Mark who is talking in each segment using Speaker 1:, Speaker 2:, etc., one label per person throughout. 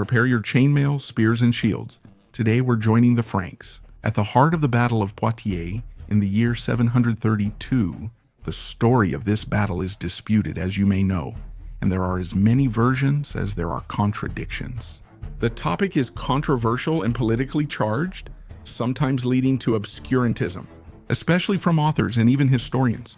Speaker 1: Prepare your chainmail, spears, and shields. Today we're joining the Franks. At the heart of the Battle of Poitiers in the year 732, the story of this battle is disputed, as you may know, and there are as many versions as there are contradictions. The topic is controversial and politically charged, sometimes leading to obscurantism, especially from authors and even historians,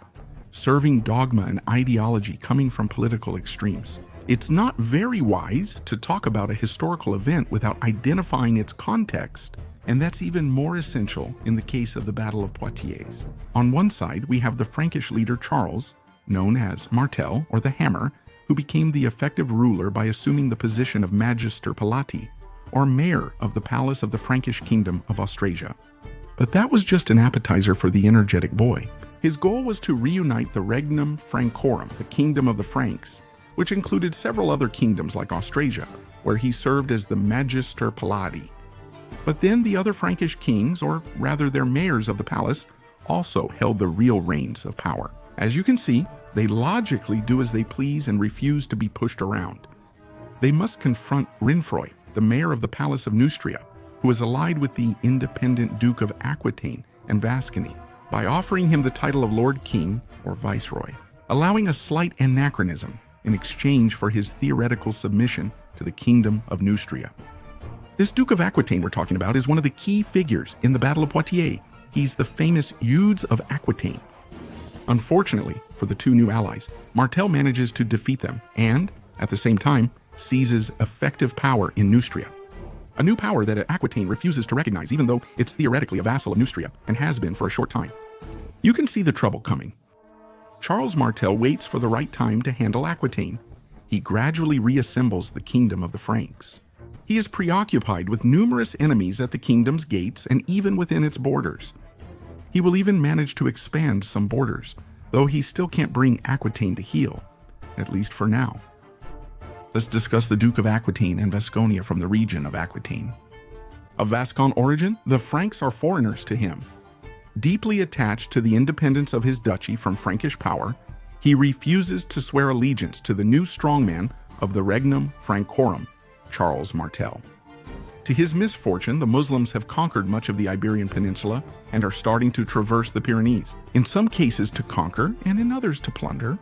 Speaker 1: serving dogma and ideology coming from political extremes. It's not very wise to talk about a historical event without identifying its context, and that's even more essential in the case of the Battle of Poitiers. On one side, we have the Frankish leader Charles, known as Martel, or the Hammer, who became the effective ruler by assuming the position of Magister Palati, or mayor of the palace of the Frankish kingdom of Austrasia. But that was just an appetizer for the energetic boy. His goal was to reunite the Regnum Francorum, the kingdom of the Franks, which included several other kingdoms like Austrasia, where he served as the Magister Palati. But then the other Frankish kings, or rather their mayors of the palace, also held the real reins of power. As you can see, they logically do as they please and refuse to be pushed around. They must confront Rinfroy, the mayor of the Palace of Neustria, who is allied with the independent Duke of Aquitaine and Gascony, by offering him the title of Lord King or Viceroy, allowing a slight anachronism in exchange for his theoretical submission to the Kingdom of Neustria. This Duke of Aquitaine we're talking about is one of the key figures in the Battle of Poitiers. He's the famous Eudes of Aquitaine. Unfortunately for the two new allies, Martel manages to defeat them and, at the same time, seizes effective power in Neustria. A new power that Aquitaine refuses to recognize, even though it's theoretically a vassal of Neustria and has been for a short time. You can see the trouble coming. Charles Martel waits for the right time to handle Aquitaine. He gradually reassembles the kingdom of the Franks. He is preoccupied with numerous enemies at the kingdom's gates and even within its borders. He will even manage to expand some borders, though he still can't bring Aquitaine to heel, at least for now. Let's discuss the Duke of Aquitaine and Vasconia from the region of Aquitaine. Of Vascon origin, the Franks are foreigners to him. Deeply attached to the independence of his duchy from Frankish power, he refuses to swear allegiance to the new strongman of the Regnum Francorum, Charles Martel. To his misfortune, the Muslims have conquered much of the Iberian Peninsula and are starting to traverse the Pyrenees, in some cases to conquer and in others to plunder.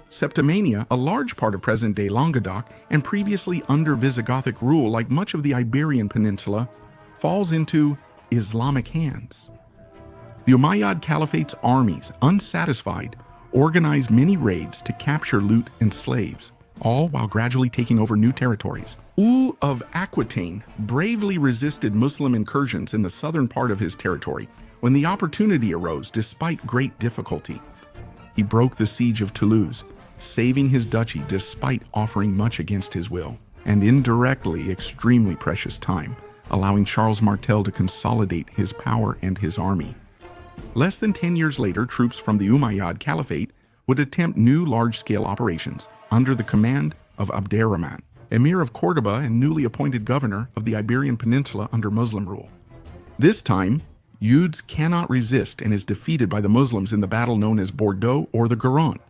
Speaker 1: Septimania, a large part of present-day Languedoc and previously under Visigothic rule like much of the Iberian Peninsula, falls into Islamic hands. The Umayyad Caliphate's armies, unsatisfied, organized many raids to capture loot and slaves, all while gradually taking over new territories. Eudes of Aquitaine bravely resisted Muslim incursions in the southern part of his territory when the opportunity arose despite great difficulty. He broke the siege of Toulouse, saving his duchy despite offering much against his will, and indirectly extremely precious time, allowing Charles Martel to consolidate his power and his army. Less than 10 years later, troops from the Umayyad Caliphate would attempt new large-scale operations under the command of Abderrahman, Emir of Cordoba and newly appointed governor of the Iberian Peninsula under Muslim rule. This time, Eudes cannot resist and is defeated by the Muslims in the battle known as Bordeaux or the Garonne.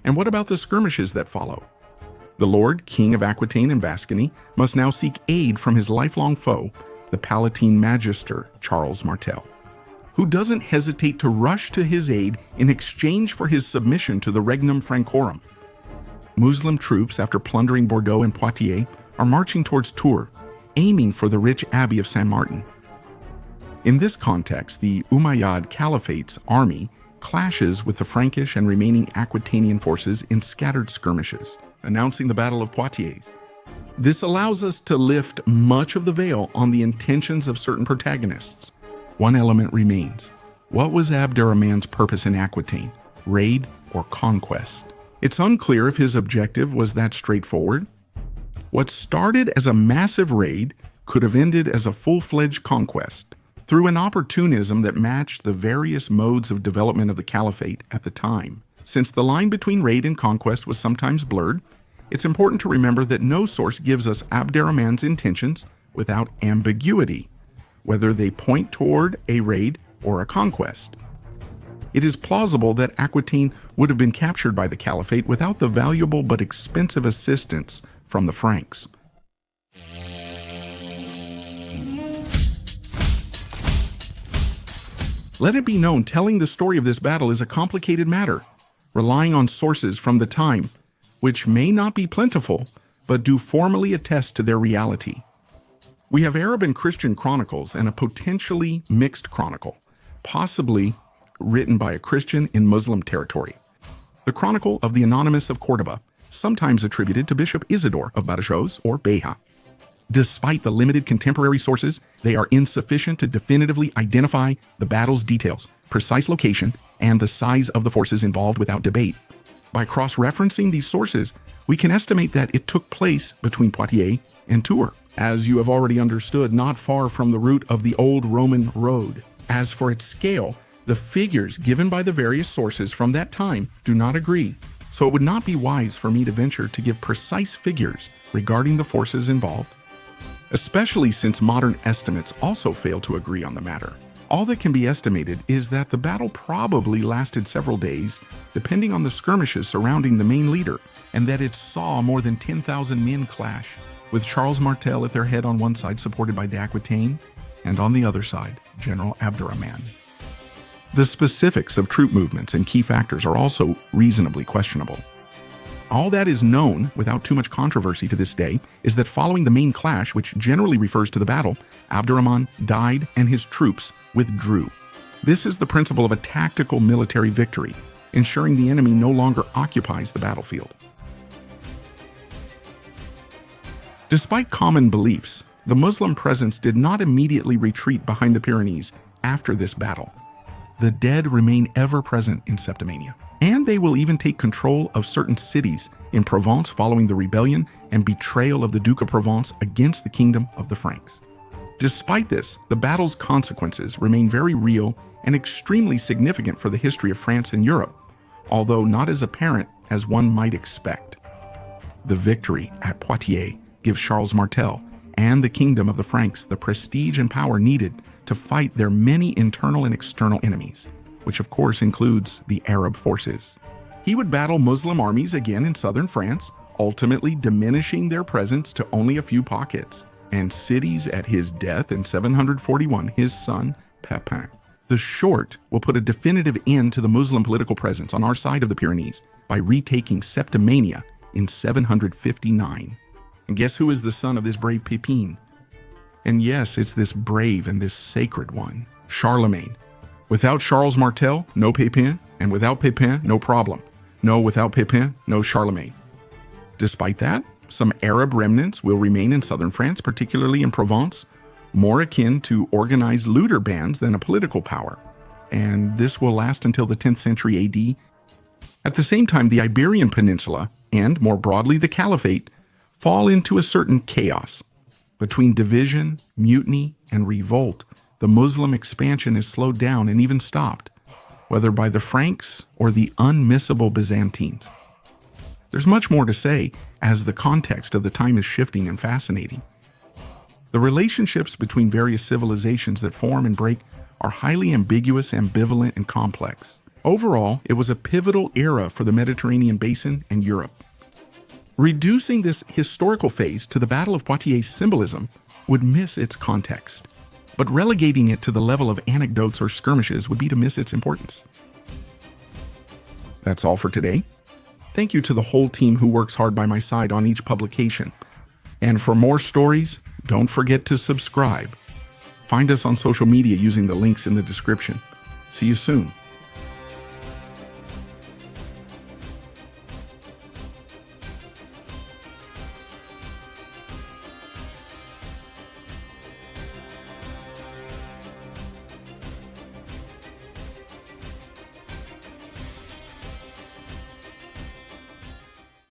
Speaker 1: And what about the skirmishes that follow? The Lord, King of Aquitaine and Gascony, must now seek aid from his lifelong foe, the Palatine Magister, Charles Martel, who doesn't hesitate to rush to his aid in exchange for his submission to the Regnum Francorum. Muslim troops, after plundering Bordeaux and Poitiers, are marching towards Tours, aiming for the rich abbey of Saint Martin. In this context, the Umayyad Caliphate's army clashes with the Frankish and remaining Aquitanian forces in scattered skirmishes, announcing the Battle of Poitiers. This allows us to lift much of the veil on the intentions of certain protagonists. One element remains. What was Abderrahman's purpose in Aquitaine? Raid or conquest? It's unclear if his objective was that straightforward. What started as a massive raid could have ended as a full-fledged conquest through an opportunism that matched the various modes of development of the Caliphate at the time. Since the line between raid and conquest was sometimes blurred, it's important to remember that no source gives us Abderrahman's intentions without ambiguity, whether they point toward a raid or a conquest. It is plausible that Aquitaine would have been captured by the Caliphate without the valuable but expensive assistance from the Franks. Let it be known, telling the story of this battle is a complicated matter, relying on sources from the time, which may not be plentiful, but do formally attest to their reality. We have Arab and Christian chronicles and a potentially mixed chronicle, possibly written by a Christian in Muslim territory. The Chronicle of the Anonymous of Cordoba, sometimes attributed to Bishop Isidore of Badajoz or Beja. Despite the limited contemporary sources, they are insufficient to definitively identify the battle's details, precise location, and the size of the forces involved without debate. By cross-referencing these sources, we can estimate that it took place between Poitiers and Tours, as you have already understood, not far from the route of the old Roman road. As for its scale, the figures given by the various sources from that time do not agree, so it would not be wise for me to venture to give precise figures regarding the forces involved, especially since modern estimates also fail to agree on the matter. All that can be estimated is that the battle probably lasted several days, depending on the skirmishes surrounding the main leader, and that it saw more than 10,000 men clash, with Charles Martel at their head on one side supported by Aquitaine, and on the other side, General Abdurrahman. The specifics of troop movements and key factors are also reasonably questionable. All that is known, without too much controversy to this day, is that following the main clash, which generally refers to the battle, Abdurrahman died and his troops withdrew. This is the principle of a tactical military victory, ensuring the enemy no longer occupies the battlefield. Despite common beliefs, the Muslim presence did not immediately retreat behind the Pyrenees after this battle. The dead remain ever present in Septimania, and they will even take control of certain cities in Provence following the rebellion and betrayal of the Duke of Provence against the kingdom of the Franks. Despite this, the battle's consequences remain very real and extremely significant for the history of France and Europe, although not as apparent as one might expect. The victory at Poitiers gives Charles Martel and the kingdom of the Franks the prestige and power needed to fight their many internal and external enemies, which of course includes the Arab forces. He would battle Muslim armies again in southern France, ultimately diminishing their presence to only a few pockets and cities at his death in 741, his son Pepin. The Short will put a definitive end to the Muslim political presence on our side of the Pyrenees by retaking Septimania in 759. And guess who is the son of this brave Pepin? And yes, it's this brave and this sacred one, Charlemagne. Without Charles Martel, no Pepin, and without Pepin, no problem. No, without Pepin, no Charlemagne. Despite that, some Arab remnants will remain in southern France, particularly in Provence, more akin to organized looter bands than a political power. And this will last until the 10th century AD. At the same time, the Iberian Peninsula, and more broadly the Caliphate, fall into a certain chaos. Between division, mutiny, and revolt, the Muslim expansion is slowed down and even stopped, whether by the Franks or the unmissable Byzantines. There's much more to say, as the context of the time is shifting and fascinating. The relationships between various civilizations that form and break are highly ambiguous, ambivalent, and complex. Overall, it was a pivotal era for the Mediterranean basin and Europe. Reducing this historical phase to the Battle of Poitiers symbolism would miss its context, but relegating it to the level of anecdotes or skirmishes would be to miss its importance. That's all for today. Thank you to the whole team who works hard by my side on each publication. And for more stories, don't forget to subscribe. Find us on social media using the links in the description. See you soon.